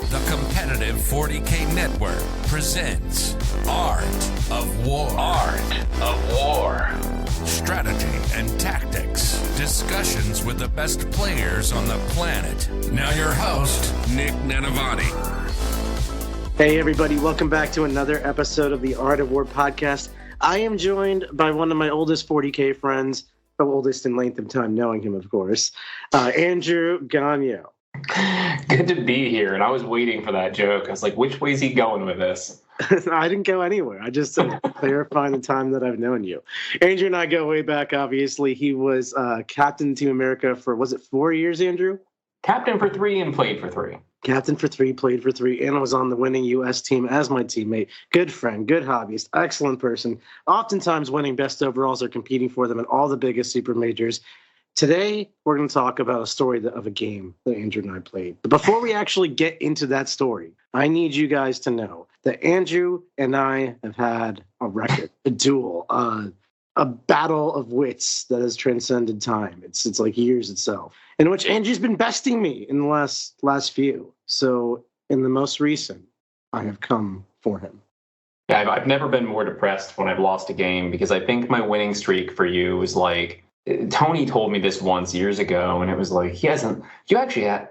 The competitive 40K network presents Art of War. Art of War. Strategy and tactics. Discussions with the best players on the planet. Now your host, Nick Nanavati. Hey everybody, welcome back to another episode of the Art of War podcast. I am joined by one of my oldest 40K friends, the oldest in length of time knowing him, of course, Andrew Gonyo. Good to be here, and I was waiting for that joke. I was like, which way is he going with this? I didn't go anywhere. I just clarifying the time that I've known you. Andrew and I go way back, obviously. He was captain Team America for, was it 4 years, Andrew? Captain for 3 and played for 3. Captain for 3, played for 3, and was on the winning U.S. team as my teammate. Good friend, good hobbyist, excellent person. Oftentimes winning best overalls or competing for them in all the biggest super majors. Today, we're going to talk about a story of a game that Andrew and I played. But before we actually get into that story, I need you guys to know that Andrew and I have had a record, a duel, a battle of wits that has transcended time. It's like years itself, in which Andrew's been besting me in the last few. So in the most recent, I have come for him. Yeah, I've never been more depressed when I've lost a game, because I think my winning streak for you was like, Tony told me this once years ago, and it was like,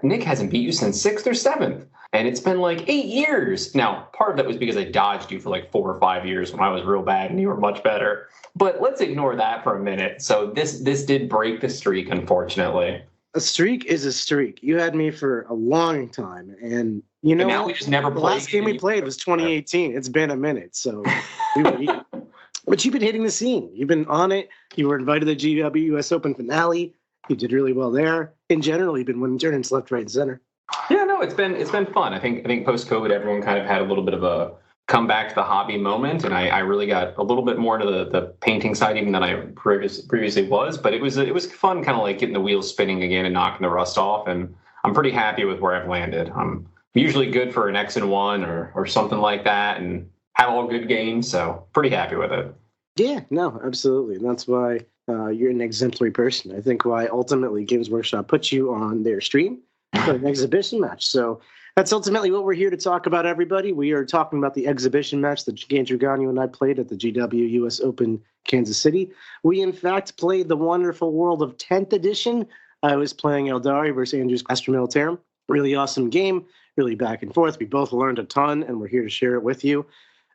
Nick hasn't beat you since 6th or 7th. And it's been like 8 years. Now, part of that was because I dodged you for like 4 or 5 years when I was real bad and you were much better. But let's ignore that for a minute. So this did break the streak, unfortunately. A streak is a streak. You had me for a long time. And you know, and now we just never the played. last game we played was 2018. It's been a minute. So but you've been hitting the scene. You've been on it. You were invited to the GW US Open finale. You did really well there. In general, you've been winning tournaments left, right, and center. Yeah, no, it's been fun. I think post-COVID, everyone kind of had a little bit of a come back to the hobby moment, and I really got a little bit more into the painting side even than I previously was. But it was fun, kind of like getting the wheels spinning again and knocking the rust off. And I'm pretty happy with where I've landed. I'm usually good for an X and 1 or something like that, and have all good games. So pretty happy with it. Yeah, no, absolutely. And that's why you're an exemplary person. I think why ultimately Games Workshop put you on their stream for an exhibition match. So that's ultimately what we're here to talk about, everybody. We are talking about the exhibition match that Andrew Gonyo and I played at the GW US Open Kansas City. We, in fact, played the wonderful World of 10th edition. I was playing Eldari versus Andrew's Astra Militarum. Really awesome game, really back and forth. We both learned a ton, and we're here to share it with you.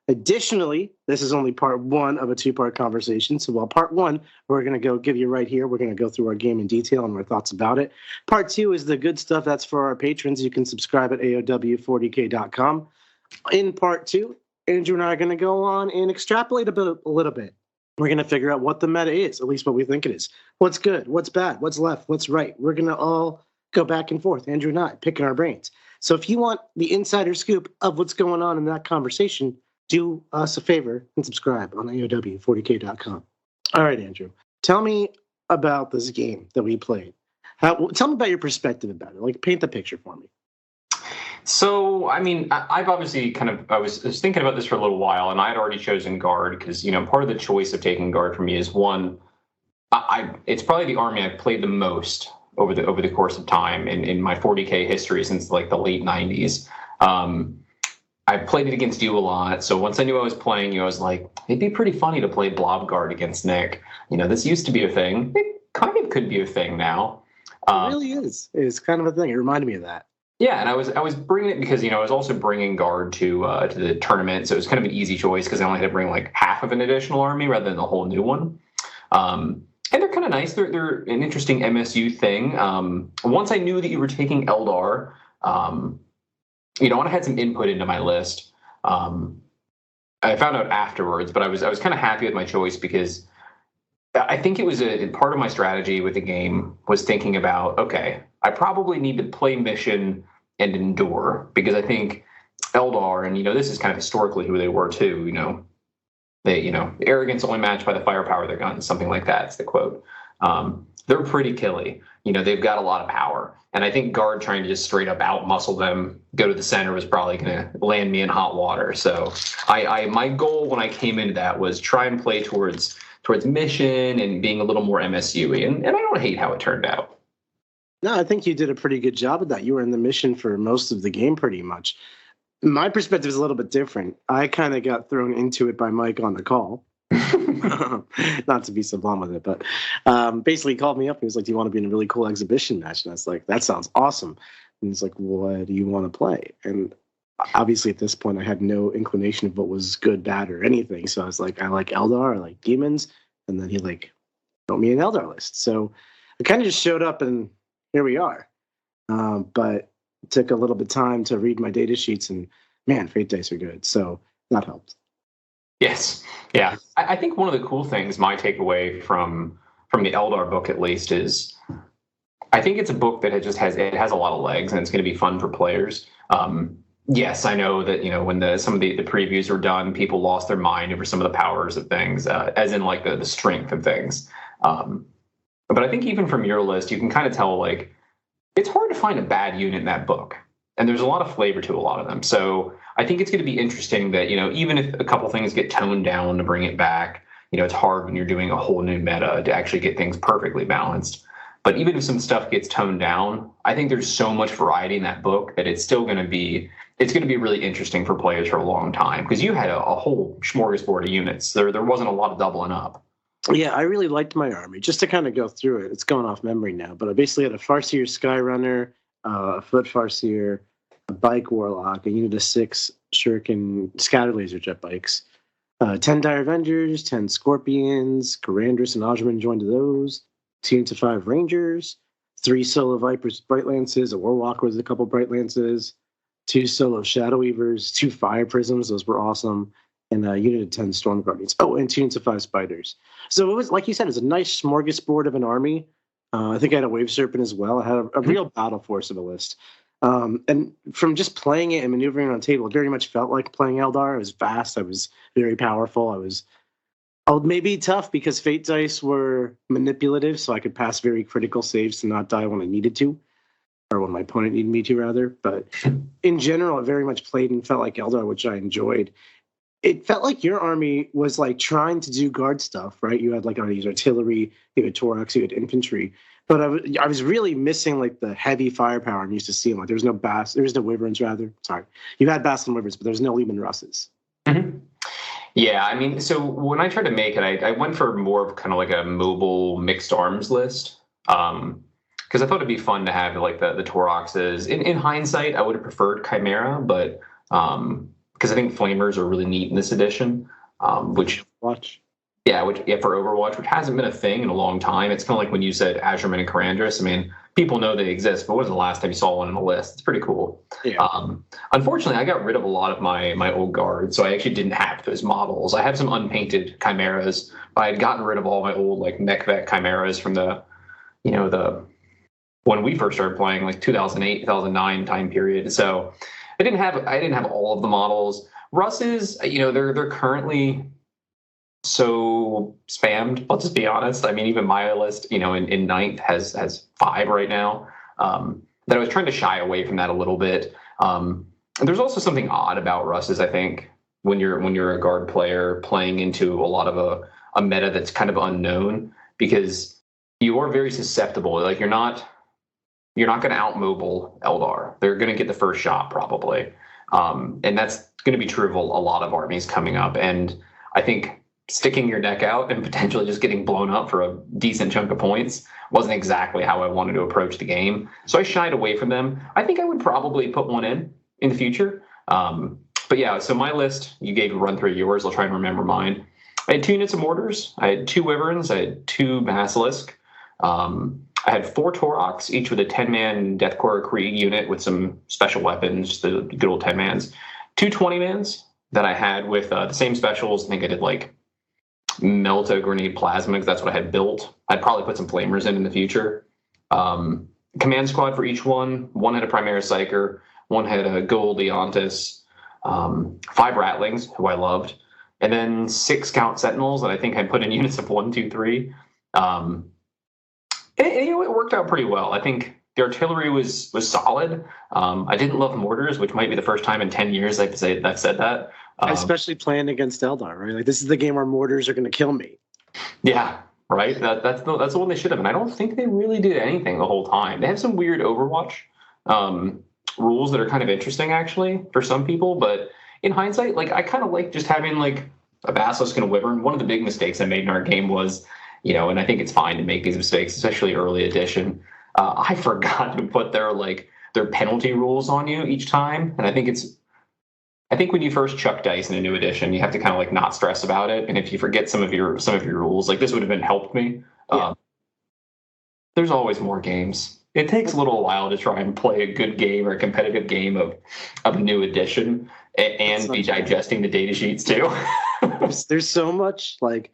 Additionally, this is only part 1 of a 2-part conversation. So while part 1, we're going to go give you right here. We're going to go through our game in detail and our thoughts about it. Part 2 is the good stuff. That's for our patrons. You can subscribe at AoW40K.com. In part 2, Andrew and I are going to go on and extrapolate a little bit. We're going to figure out what the meta is, at least what we think it is. What's good, what's bad, what's left, what's right. We're going to all go back and forth, Andrew and I, picking our brains. So if you want the insider scoop of what's going on in that conversation, do us a favor and subscribe on AoW40K.com. All right, Andrew, tell me about this game that we played. Tell me about your perspective about it. Like, paint the picture for me. So, I mean, I've obviously I was thinking about this for a little while, and I had already chosen guard because, part of the choice of taking guard for me is one, it's probably the army I've played the most over the course of time in my 40K history since like the late 90s. I played it against you a lot, so once I knew I was playing you, I was like, it'd be pretty funny to play Blob Guard against Nick. This used to be a thing. It kind of could be a thing now. It really is. It's kind of a thing. It reminded me of that. Yeah, and I was bringing it because, I was also bringing guard to the tournament, so it was kind of an easy choice because I only had to bring like half of an additional army rather than the whole new one. And they're kind of nice. They're an interesting MSU thing. Once I knew that you were taking Eldar, and I had some input into my list. I found out afterwards, but I was kind of happy with my choice because I think it was a part of my strategy with the game was thinking about, okay, I probably need to play mission and endure because I think Eldar, and this is kind of historically who they were too. They arrogance only matched by the firepower of their guns, something like that. It's the quote. They're pretty killy. They've got a lot of power. And I think guard trying to just straight up out-muscle them, go to the center was probably going to land me in hot water. So my goal when I came into that was try and play towards mission and being a little more MSU-y. And I don't hate how it turned out. No, I think you did a pretty good job of that. You were in the mission for most of the game, pretty much. My perspective is a little bit different. I kind of got thrown into it by Mike on the call. Not to be so blunt with it, but basically he called me up. He was like, "Do you want to be in a really cool exhibition match?" And I was like, "That sounds awesome." And he's like, "What do you want to play?" And obviously at this point, I had no inclination of what was good, bad, or anything. So I was like, "I like Eldar, I like demons," and then he like wrote me an Eldar list. So I kind of just showed up, and here we are. But it took a little bit of time to read my data sheets, and man, fate dice are good. So that helped. Yes. Yeah. I think one of the cool things, my takeaway from the Eldar book at least, is I think it's a book that it has a lot of legs, and it's going to be fun for players. Yes, I know that, when some of the previews were done, people lost their mind over some of the powers of things, as in like the strength of things. But I think even from your list, you can kind of tell, like, it's hard to find a bad unit in that book. And there's a lot of flavor to a lot of them. So I think it's going to be interesting that, even if a couple things get toned down to bring it back, it's hard when you're doing a whole new meta to actually get things perfectly balanced. But even if some stuff gets toned down, I think there's so much variety in that book that it's going to be really interesting for players for a long time, because you had a whole smorgasbord of units. There wasn't a lot of doubling up. Yeah, I really liked my army. Just to kind of go through it, it's going off memory now, but I basically had a Farseer Skyrunner, a Foot Farseer, a Bike Warlock, a unit of 6 Shuriken Scatter Laser Jet Bikes, 10 Dire Avengers, 10 Scorpions, Garandris and Ajman joined to those, 2 units of 5 Rangers, 3 Solo Vipers Bright Lances, a Warwalker with a couple Bright Lances, 2 Solo Shadow Weavers, 2 Fire Prisms, those were awesome, and a unit of 10 Storm Guardians. Oh, and 2 units of 5 Spiders. So it was, like you said, it's a nice smorgasbord of an army. I think I had a Wave Serpent as well. I had a real battle force of a list. And from just playing it and maneuvering on the table, it very much felt like playing Eldar. It was fast. I was very powerful. I was maybe tough because fate dice were manipulative, so I could pass very critical saves to not die when I needed to, or when my opponent needed me to, rather. But in general, it very much played and felt like Eldar, which I enjoyed. It felt like your army was like trying to do guard stuff, right? You had like these artillery, you had Toraks, you had infantry, but I was really missing like the heavy firepower I'm used to seeing. Like there was no Wyverns, rather. Sorry, you had Bastion Wyverns, but there was no Leman Russes. Mm-hmm. Yeah, I mean, so when I tried to make it, I went for more of kind of like a mobile mixed arms list, because I thought it'd be fun to have like the Toraxes. In hindsight, I would have preferred Chimera, but because I think Flamers are really neat in this edition, which for Overwatch, which hasn't been a thing in a long time. It's kind of like when you said Azurman and Karandras. I mean, people know they exist, but when was the last time you saw one in a list? It's pretty cool. Yeah. Unfortunately, I got rid of a lot of my old guards, so I actually didn't have those models. I have some unpainted Chimeras, but I had gotten rid of all my old like Mechvec Chimeras from the when we first started playing, like 2008, 2009 time period. So I didn't have all of the models. Russes, they're currently so spammed. Let's just be honest. I mean, even my list, in ninth has 5 right now. That I was trying to shy away from that a little bit. There's also something odd about Russes, I think, when you're a guard player playing into a lot of a meta that's kind of unknown, because you are very susceptible. Like you're not going to out-mobile Eldar. They're going to get the first shot probably. And that's going to be true of a lot of armies coming up. And I think sticking your neck out and potentially just getting blown up for a decent chunk of points wasn't exactly how I wanted to approach the game. So I shied away from them. I think I would probably put one in the future. But yeah, so my list, you gave a run through yours. I'll try and remember mine. I had 2 units of mortars. I had 2 wyverns. I had 2 basilisk. I had 4 Toroks, each with a 10-man Deathcore Krieg unit with some special weapons, the good old 10-mans. 2 20-mans that I had with the same specials. I think I did like Melta Grenade Plasma, because that's what I had built. I'd probably put some Flamers in the future. Command squad for each one. One had a Primaris Psyker. One had a Gold Leontis. 5 Ratlings, who I loved. And then 6 Scout Sentinels that I think I'd put in units of 1, 2, 3. It worked out pretty well. I think the artillery was solid. I didn't love mortars, which might be the first time in 10 years I've said that. Especially playing against Eldar, right? Like this is the game where mortars are going to kill me. Yeah, right? That's the one they should have. And I don't think they really did anything the whole time. They have some weird Overwatch rules that are kind of interesting, actually, for some people. But in hindsight, like, I kind of like just having like a Basilisk and a Wyvern. One of the big mistakes I made in our game was, and I think it's fine to make these mistakes, especially early edition. I forgot to put their penalty rules on you each time, and I think when you first chuck dice in a new edition, you have to kind of like not stress about it. And if you forget some of your rules, like, this would have helped me. Yeah. There's always more games. It takes a little while to try and play a good game or a competitive game of a new edition and be digesting the data sheets too. There's so much, like,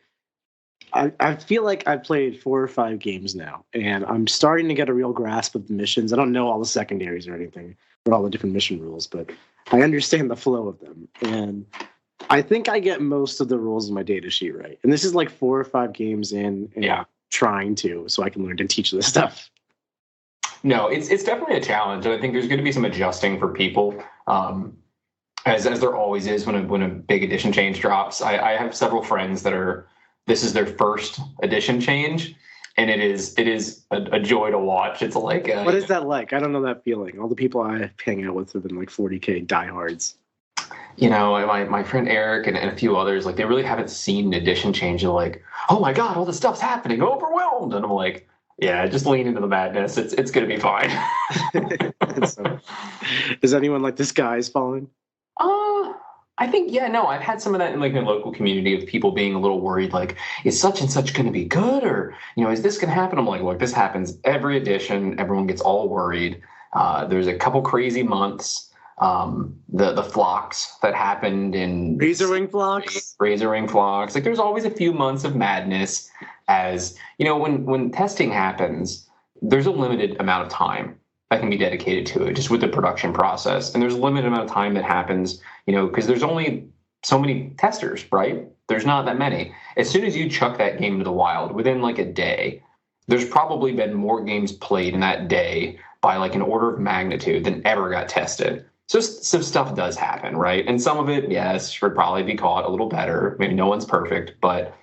I feel like I've played 4 or 5 games now, and I'm starting to get a real grasp of the missions. I don't know all the secondaries or anything, or all the different mission rules, but I understand the flow of them. And I think I get most of the rules in my data sheet right. And this is like 4 or 5 games in, and trying to, so I can learn to teach this stuff. No, it's definitely a challenge, and I think there's going to be some adjusting for people, as there always is when a big edition change drops. I have several friends that this is their first edition change, and it is a joy to watch. It's like what is that like? I don't know that feeling. All the people I hang out with have been like 40K diehards. My friend Eric and a few others, like, they really haven't seen an edition change. They're like, oh my god, all this stuff's happening, overwhelmed, and I'm like, yeah, just lean into the madness. It's going to be fine. So, is anyone like, this guy's falling? I think, I've had some of that in like the local community of people being a little worried, like, is such and such going to be good, or is this going to happen? I'm like, look, this happens every edition. Everyone gets all worried. There's a couple crazy months. The flocks that happened in Razorwing flocks. Like, there's always a few months of madness. As when testing happens, there's a limited amount of time that can be dedicated to it, just with the production process. And there's a limited amount of time that happens, because there's only so many testers, right? There's not that many. As soon as you chuck that game into the wild, within like a day, there's probably been more games played in that day by like an order of magnitude than ever got tested. So some stuff does happen, right? And some of it, yes, should probably be caught a little better. Maybe no one's perfect, but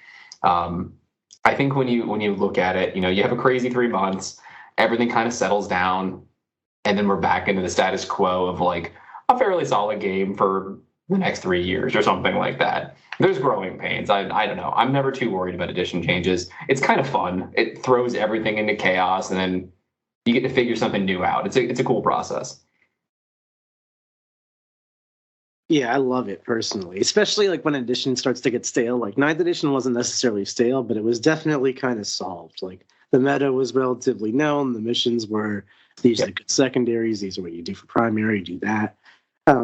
I think when you look at it, you have a crazy 3 months, everything kind of settles down, and then we're back into the status quo of like a fairly solid game for the next 3 years or something like that. There's growing pains. I don't know. I'm never too worried about edition changes. It's kind of fun. It throws everything into chaos, and then you get to figure something new out. It's a cool process. Yeah, I love it personally, especially like when edition starts to get stale. Like 9th edition wasn't necessarily stale, but it was definitely kind of solved. Like the meta was relatively known. The missions were, these are the good secondaries. These are what you do for primary. You do that.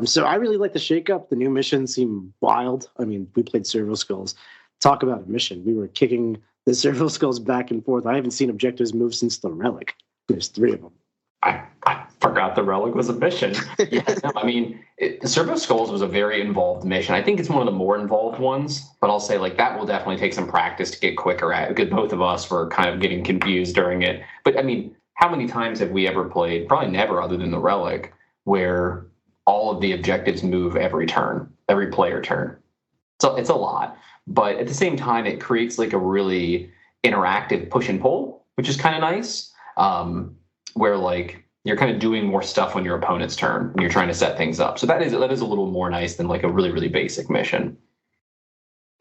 So I really like the shakeup. The new missions seem wild. I mean, we played Servo Skulls. Talk about a mission. We were kicking the Servo Skulls back and forth. I haven't seen objectives move since the Relic. There's 3 of them. I forgot the Relic was a mission. I mean, Servo Skulls was a very involved mission. I think it's one of the more involved ones, but I'll say like that will definitely take some practice to get quicker at, because both of us were kind of getting confused during it. But I mean, how many times have we ever played, probably never other than the Relic, where all of the objectives move every turn, every player turn? So it's a lot, but at the same time, it creates like a really interactive push and pull, which is kind of nice. Where like you're kind of doing more stuff on your opponent's turn when you're trying to set things up. So that is a little more nice than like a really, really basic mission.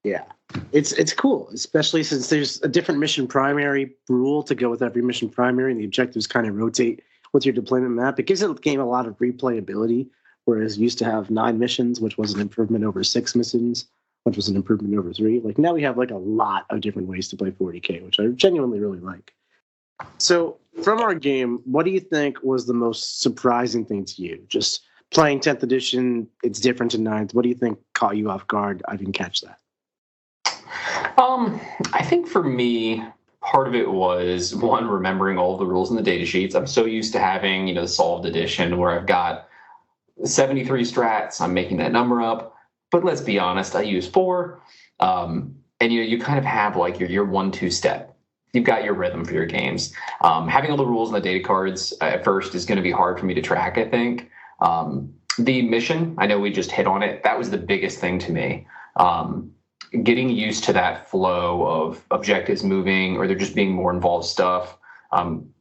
Yeah, it's cool, especially since there's a different mission primary rule to go with every mission primary, and the objectives kind of rotate with your deployment map. It gives the game a lot of replayability, whereas it used to have 9 missions, which was an improvement over 6 missions, which was an improvement over 3. Like now we have like a lot of different ways to play 40K, which I genuinely really like. So from our game, what do you think was the most surprising thing to you? Just playing 10th edition, it's different to 9th. What do you think caught you off guard? I didn't catch that. I think for me, part of it was, one, remembering all the rules in the data sheets. I'm so used to having, the solved edition where I've got 73 strats. I'm making that number up. But let's be honest, I use 4. And you kind of have like your 1-2 step. You've got your rhythm for your games. Having all the rules in the data cards at first is going to be hard for me to track, I think. The mission, I know we just hit on it. That was the biggest thing to me. getting used to that flow of objectives moving, or there just being more involved stuff.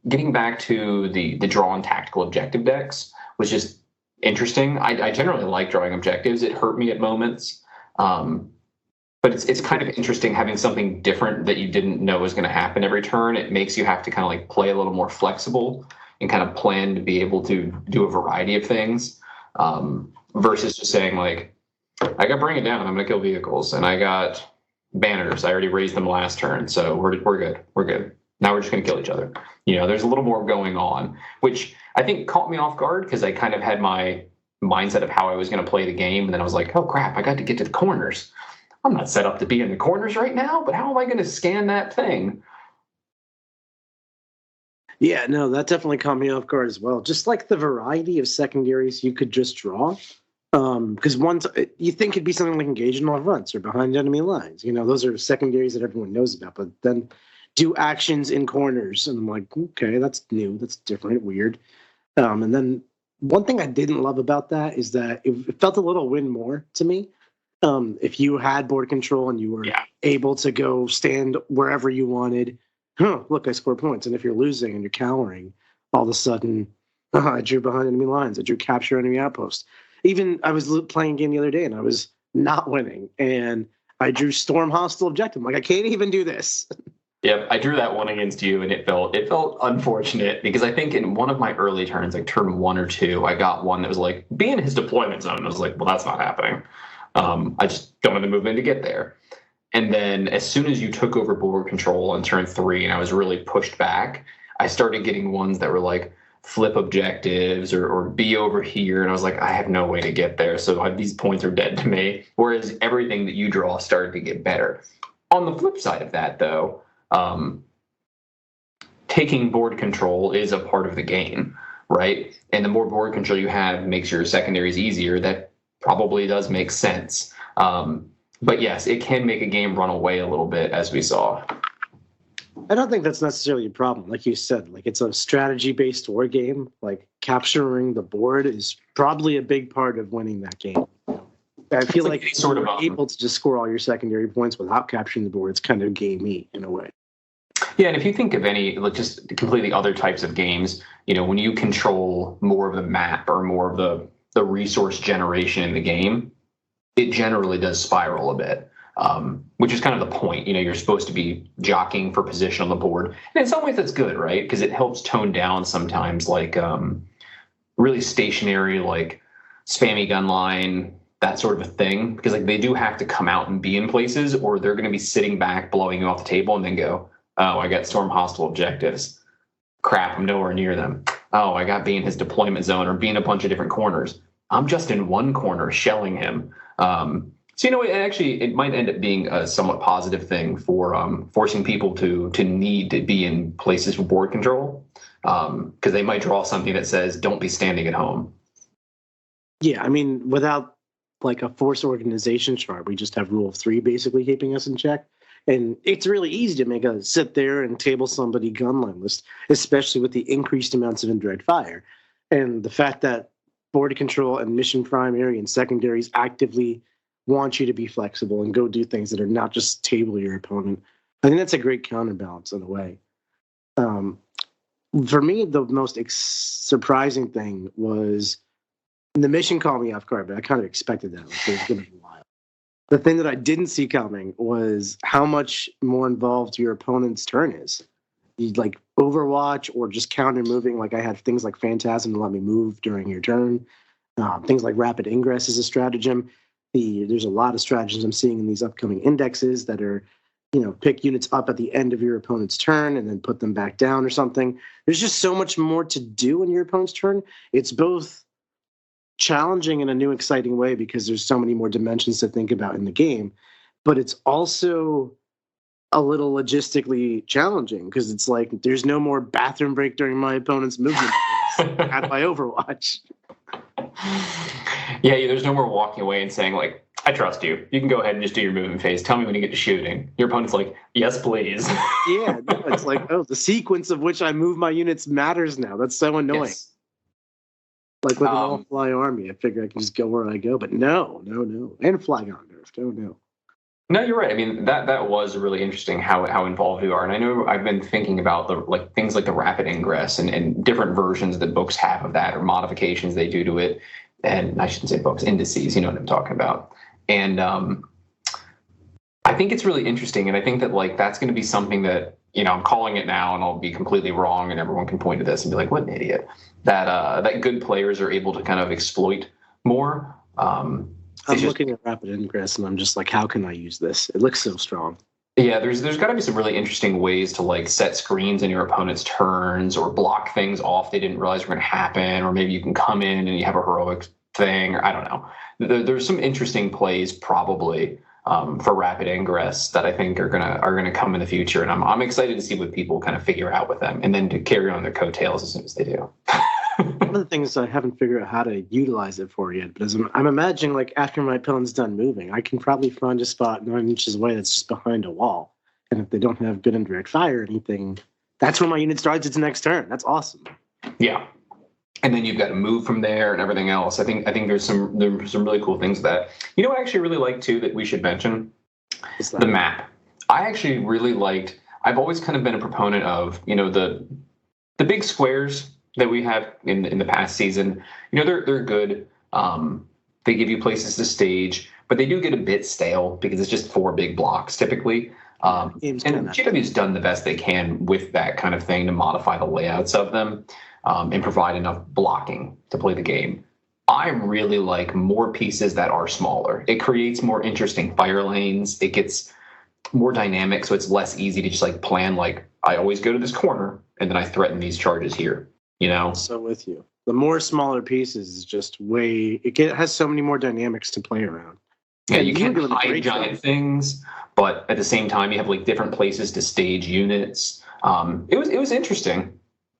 Getting back to the drawn tactical objective decks was just interesting. I generally like drawing objectives. It hurt me at moments. But it's kind of interesting having something different that you didn't know was going to happen every turn. It makes you have to kind of like play a little more flexible and kind of plan to be able to do a variety of things, versus just saying like, I got bring it down, I'm going to kill vehicles, and I got banners, I already raised them last turn, so we're good. We're good. Now we're just going to kill each other. There's a little more going on, which I think caught me off guard because I kind of had my mindset of how I was going to play the game, and then I was like, oh crap, I got to get to the corners. I'm not set up to be in the corners right now, but how am I going to scan that thing? Yeah, no, that definitely caught me off guard as well. Just like the variety of secondaries you could just draw. Because you think it'd be something like engage in all fronts or behind enemy lines. Those are secondaries that everyone knows about. But then do actions in corners. And I'm like, okay, that's new. That's different, weird. And then one thing I didn't love about that is that it felt a little win more to me. If you had board control and you were able to go stand wherever you wanted, look, I score points. And if you're losing and you're cowering, all of a sudden, I drew behind enemy lines. I drew capture enemy outpost. Even I was playing a game the other day and I was not winning. And I drew storm hostile objective. I'm like, I can't even do this. Yep, I drew that one against you, and it felt unfortunate because I think in one of my early turns, like turn 1 or 2, I got one that was like, be in his deployment zone. I was like, well, that's not happening. I just don't have the movement to get there. And then as soon as you took over board control on turn 3 and I was really pushed back, I started getting ones that were like flip objectives or be over here. And I was like, I have no way to get there. So these points are dead to me. Whereas everything that you draw started to get better. On the flip side of that, though, taking board control is a part of the game, right? And the more board control you have makes your secondaries easier. That probably does make sense. But yes, it can make a game run away a little bit, as we saw. I don't think that's necessarily a problem. Like you said, like it's a strategy-based war game. Like capturing the board is probably a big part of winning that game. I feel like sort of able to just score all your secondary points without capturing the board. It's kind of gamey in a way. Yeah, and if you think of any, like just completely other types of games, when you control more of the map or more of the resource generation in the game, it generally does spiral a bit, which is kind of the point. You're supposed to be jockeying for position on the board. And in some ways that's good, right? Because it helps tone down sometimes like really stationary, like spammy gun line, that sort of a thing. Because like they do have to come out and be in places or they're going to be sitting back, blowing you off the table and then go, oh, I got storm hostile objectives. Crap, I'm nowhere near them. Oh, I got being his deployment zone or being a bunch of different corners. I'm just in one corner shelling him. So, it might end up being a somewhat positive thing for forcing people to need to be in places with board control, because they might draw something that says, don't be standing at home. Yeah, I mean, without like a force organization chart, we just have rule of 3 basically keeping us in check. And it's really easy to make a sit there and table somebody gunline list, especially with the increased amounts of indirect fire. And the fact that board control and mission primary and secondaries actively want you to be flexible and go do things that are not just table your opponent. I think that's a great counterbalance in a way. For me, the most surprising thing was the mission caught me off guard, but I kind of expected that. Like, it was going to be wild. The thing that I didn't see coming was how much more involved your opponent's turn is. You like Overwatch or just counter moving. Like I had things like Phantasm to let me move during your turn. Things like Rapid Ingress is a stratagem. There's a lot of stratagems I'm seeing in these upcoming indexes that are, pick units up at the end of your opponent's turn and then put them back down or something. There's just so much more to do in your opponent's turn. It's both challenging in a new, exciting way because there's so many more dimensions to think about in the game, but it's also a little logistically challenging because it's like there's no more bathroom break during my opponent's movement at my Overwatch. Yeah, there's no more walking away and saying like, I trust you. You can go ahead and just do your movement phase. Tell me when you get to shooting. Your opponent's like, yes, please. Yeah, no, it's like, oh, the sequence of which I move my units matters now. That's so annoying. Yes. Like with an all-fly army, I figure I can just go where I go, but no. And Flag on Nerf, no. No, you're right. I mean, that was really interesting how involved you are. And I know I've been thinking about the like things like the rapid ingress and different versions that books have of that or modifications they do to it. And I shouldn't say books, indices, you know what I'm talking about. And I think it's really interesting. And I think that like that's going to be something that, you know, I'm calling it now and I'll be completely wrong and everyone can point to this and be like, what an idiot. That good players are able to kind of exploit more. I'm looking at rapid ingress and I'm just like, how can I use this? It looks so strong. Yeah, there's got to be some really interesting ways to like set screens in your opponent's turns or block things off they didn't realize were going to happen, or maybe you can come in and you have a heroic thing, or I don't know. There's some interesting plays probably for rapid ingress that I think are gonna come in the future, and I'm excited to see what people kind of figure out with them, and then to carry on their coattails as soon as they do. One of the things I haven't figured out how to utilize it for yet, but I'm imagining like after my opponent's done moving, I can probably find a spot 9 inches away that's just behind a wall. And if they don't have good indirect fire or anything, that's when my unit starts its next turn. That's awesome. Yeah. And then you've got to move from there and everything else. I think there's some really cool things with that. You know what I actually really like too that we should mention? The map. I actually really liked, I've always kind of been a proponent of, you know, the big squares that we have in the past season. You know, they're good. They give you places to stage, but they do get a bit stale because it's just 4 big blocks typically. And GW's done the best they can with that kind of thing to modify the layouts of them and provide enough blocking to play the game. I really like more pieces that are smaller. It creates more interesting fire lanes. It gets more dynamic, so it's less easy to just like plan like I always go to this corner and then I threaten these charges here. You know, so with you, the more smaller pieces is just has so many more dynamics to play around. Yeah, you can't hide giant things, but at the same time, you have like different places to stage units. It was interesting.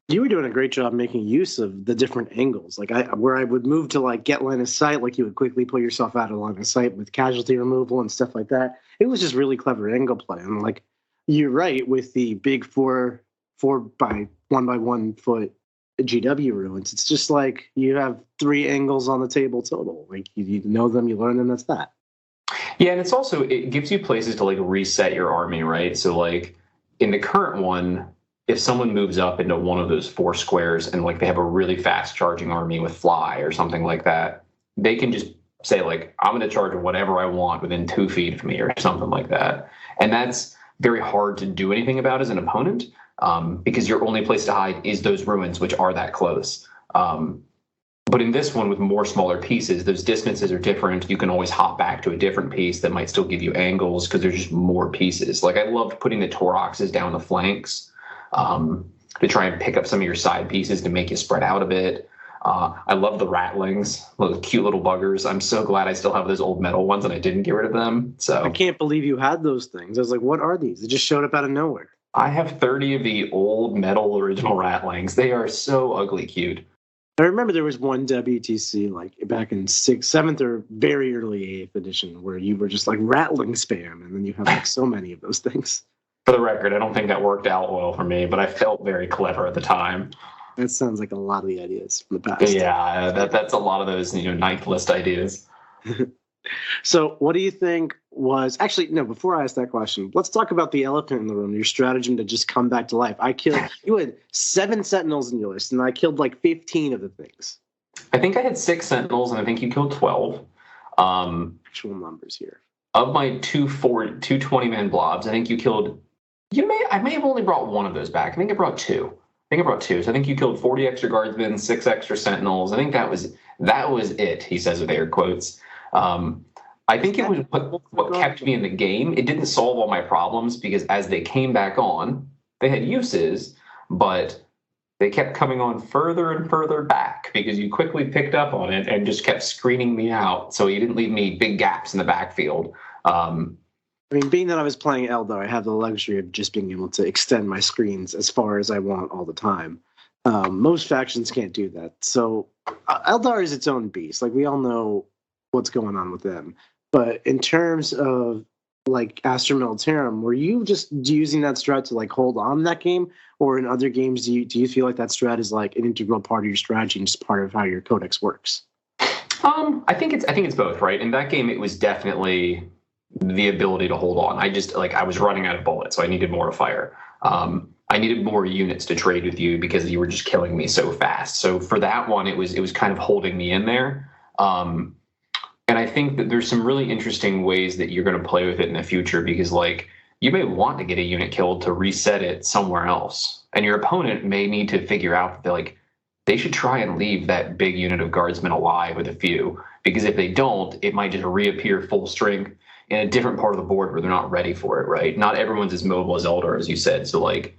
You were doing a great job making use of the different angles. Like where I would move to like get line of sight, like you would quickly pull yourself out of line of sight with casualty removal and stuff like that. It was just really clever angle play. And like you're right with the big 4 by 1 by 1 foot GW ruins. It's just like you have 3 angles on the table total. Like you know them, you learn them. That's that. Yeah, and it gives you places to like reset your army, right? So like in the current one, if someone moves up into one of those 4 squares and like they have a really fast charging army with fly or something like that, they can just say like I'm going to charge whatever I want within 2 feet of me or something like that, and that's very hard to do anything about as an opponent. Because your only place to hide is those ruins, which are that close. But in this one with more smaller pieces, those distances are different. You can always hop back to a different piece that might still give you angles because there's just more pieces. Like I loved putting the Toroxes down the flanks to try and pick up some of your side pieces to make you spread out a bit. I love the Rattlings, those cute little buggers. I'm so glad I still have those old metal ones and I didn't get rid of them. So I can't believe you had those things. I was like, what are these? They just showed up out of nowhere. I have 30 of the old metal original Rattlings. They are so ugly cute. I remember there was one WTC like back in 6th, 7th, or very early 8th edition where you were just like rattling spam, and then you have like so many of those things. For the record, I don't think that worked out well for me, but I felt very clever at the time. That sounds like a lot of the ideas from the past. Yeah, that's a lot of those ninth list ideas. So what do you think was actually no, before I ask that question, let's talk about the elephant in the room, your stratagem to just come back to life. You had 7 sentinels in your list and I killed like 15 of the things. I think I had 6 sentinels and I think you killed 12. Actual numbers here. Of my 2 20-man blobs, I think you killed I may have only brought one of those back. I think I brought 2. So I think you killed 40 extra guardsmen, 6 extra sentinels. I think that was it, he says with air quotes. I think it was what kept me in the game. It didn't solve all my problems because as they came back on, they had uses, but they kept coming on further and further back because you quickly picked up on it and just kept screening me out. So you didn't leave me big gaps in the backfield. I mean, being that I was playing Eldar, I have the luxury of just being able to extend my screens as far as I want all the time. Most factions can't do that. So Eldar is its own beast. Like, we all know what's going on with them. But in terms of, like, Astra Militarum, were you just using that strat to, like, hold on that game? Or in other games, do you feel like that strat is, like, an integral part of your strategy and just part of how your codex works? I think it's both, right? In that game, it was definitely the ability to hold on. I was running out of bullets, so I needed more to fire. I needed more units to trade with you because you were just killing me so fast. So for that one, it was kind of holding me in there. And I think that there's some really interesting ways that you're going to play with it in the future, because like you may want to get a unit killed to reset it somewhere else, and your opponent may need to figure out that they should try and leave that big unit of guardsmen alive with a few, because if they don't, it might just reappear full strength in a different part of the board where they're not ready for it, right? Not everyone's as mobile as Eldar, as you said. So like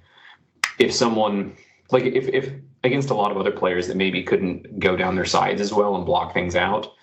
if someone if against a lot of other players that maybe couldn't go down their sides as well and block things out,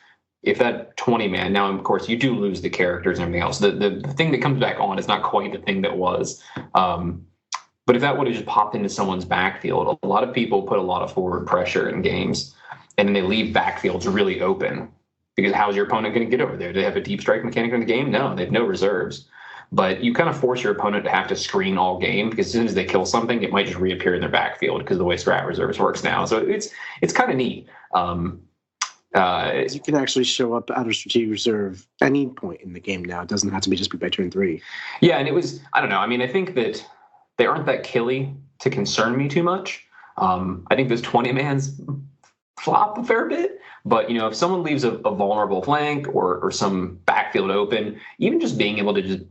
if that 20 man, now of course you do lose the characters and everything else. The thing that comes back on is not quite the thing that was. But if that would have just popped into someone's backfield, a lot of people put a lot of forward pressure in games, and then they leave backfields really open. Because how's your opponent going to get over there? Do they have a deep strike mechanic in the game? No, they have no reserves. But you kind of force your opponent to have to screen all game, because as soon as they kill something, it might just reappear in their backfield because of the way strat reserves works now. So it's kind of neat. You can actually show up out of strategic reserve any point in the game now. It doesn't have to be by turn 3. Yeah, and it was, I don't know. I mean, I think that they aren't that killy to concern me too much. I think those 20 mans flop a fair bit. But, if someone leaves a vulnerable flank or some backfield open, even just being able to just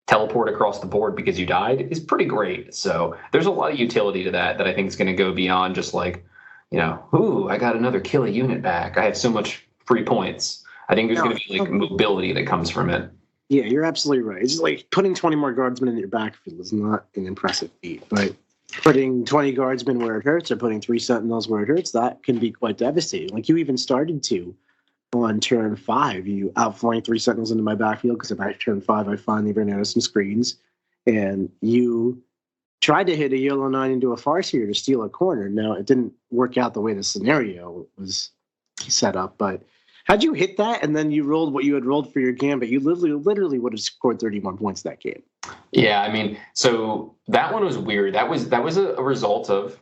teleport across the board because you died is pretty great. So there's a lot of utility to that I think is going to go beyond just like, ooh, I got another killy unit back. I have so much free points. I think there's going to be like mobility that comes from it. Yeah, you're absolutely right. It's just like putting 20 more guardsmen in your backfield is not an impressive feat, but putting 20 guardsmen where it hurts or putting 3 sentinels where it hurts, that can be quite devastating. Like you even started to on turn 5. You outflanked 3 sentinels into my backfield because by turn 5 I finally ran out of some screens, and you tried to hit a Yellow 9 into a Farseer to steal a corner. Now, it didn't work out the way the scenario was set up, but had you hit that and then you rolled what you had rolled for your gambit, you literally would have scored 31 points that game. Yeah, I mean, so that one was weird. That was a result of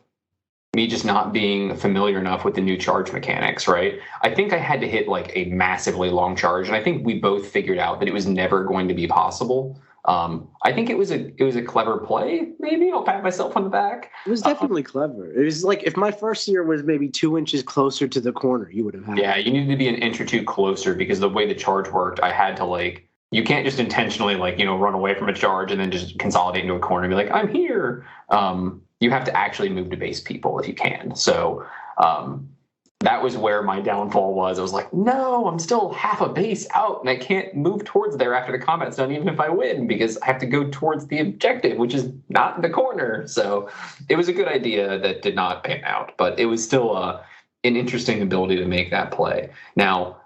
me just not being familiar enough with the new charge mechanics, right? I think I had to hit like a massively long charge, and I think we both figured out that it was never going to be possible. I think it was a clever play. Maybe I'll pat myself on the back. It was definitely clever. It was like if my first year was maybe 2 inches closer to the corner, you would have had. Yeah, you needed to be an inch or two closer, because the way the charge worked, I had to you can't just intentionally run away from a charge and then just consolidate into a corner and be like, I'm here. You have to actually move to base people if you can. So that was where my downfall was. I was like, no, I'm still half a base out, and I can't move towards there after the combat's done, even if I win, because I have to go towards the objective, which is not in the corner. So it was a good idea that did not pan out, but it was still an interesting ability to make that play. Now,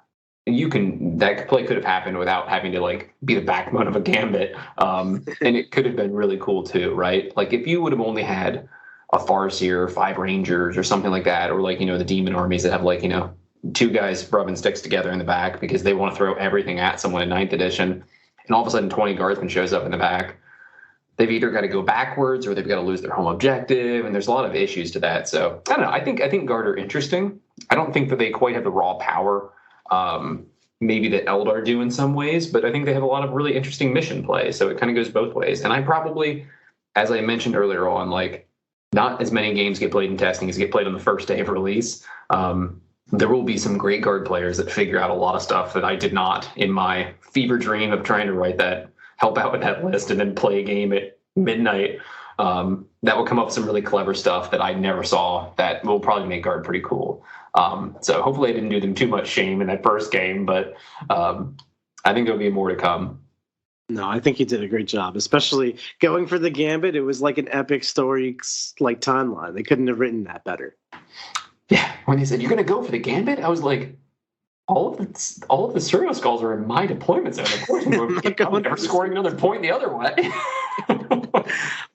that play could have happened without having to be the backbone of a gambit, and it could have been really cool too, right? Like if you would have only had a Farseer, 5 Rangers, or something like that, or the demon armies that have 2 guys rubbing sticks together in the back because they want to throw everything at someone in 9th edition, and all of a sudden 20 guardsmen shows up in the back. They've either got to go backwards or they've got to lose their home objective, and there's a lot of issues to that. So I don't know. I think Guard are interesting. I don't think that they quite have the raw power maybe that Eldar do in some ways, but I think they have a lot of really interesting mission play. So it kind of goes both ways. And I probably, as I mentioned earlier on, not as many games get played in testing as get played on the first day of release. There will be some great Guard players that figure out a lot of stuff that I did not in my fever dream of trying to help out with that list and then play a game at midnight. That will come up with some really clever stuff that I never saw that will probably make Guard pretty cool. So hopefully I didn't do them too much shame in that first game, but I think there'll be more to come. No, I think you did a great job, especially going for the gambit. It was like an epic story timeline. They couldn't have written that better. Yeah, when they said you're going to go for the gambit, I was like, all of the serial skulls are in my deployment zone. Of course, I'm never scoring another point the other way.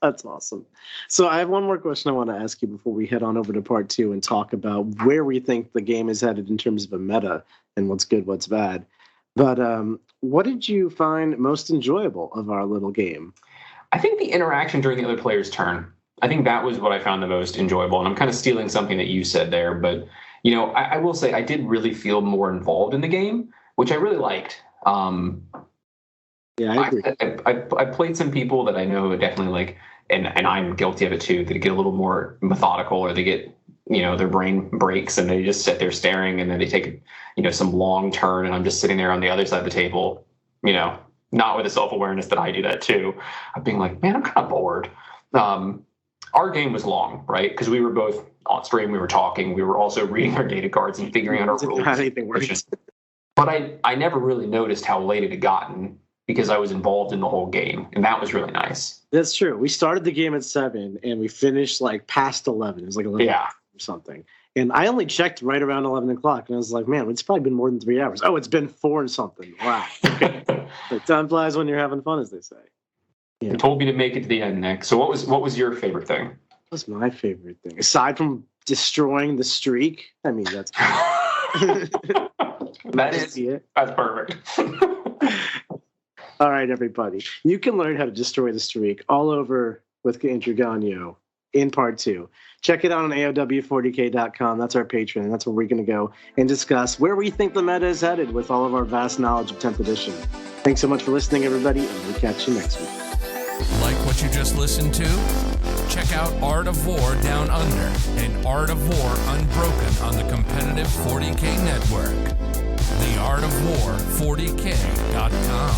That's awesome. So I have one more question I want to ask you before we head on over to part 2 and talk about where we think the game is headed in terms of a meta and what's good, what's bad. But what did you find most enjoyable of our little game? I think the interaction during the other player's turn. I think that was what I found the most enjoyable. And I'm kind of stealing something that you said there. But, I will say I did really feel more involved in the game, which I really liked. Yeah, I agree. I played some people that I know definitely like, and I'm guilty of it too, that get a little more methodical, or they get, their brain breaks and they just sit there staring, and then they take, some long turn, and I'm just sitting there on the other side of the table, not with the self-awareness that I do that too. I'm being like, man, I'm kind of bored. Our game was long, right? Because we were both on stream, we were talking, we were also reading our data cards and figuring out our rules. How anything works. But I never really noticed how late it had gotten, because I was involved in the whole game, and that was really nice. That's true. We started the game at 7 and we finished like past 11. It was like 11 or something. And I only checked right around 11 o'clock, and I was like, man, it's probably been more than 3 hours. Oh, it's been 4 and something. Wow. Okay. But time flies when you're having fun, as they say. You told me to make it to the end, Nick. So what was your favorite thing? What was my favorite thing? Aside from destroying the streak, I mean, that's that's perfect. All right, everybody. You can learn how to destroy the streak all over with Andrew Gonyo in part 2. Check it out on AoW40k.com. That's our Patreon, and that's where we're going to go and discuss where we think the meta is headed with all of our vast knowledge of 10th edition. Thanks so much for listening, everybody, and we'll catch you next week. Like what you just listened to? Check out Art of War Down Under and Art of War Unbroken on the competitive 40k network. The Art of War 40k.com.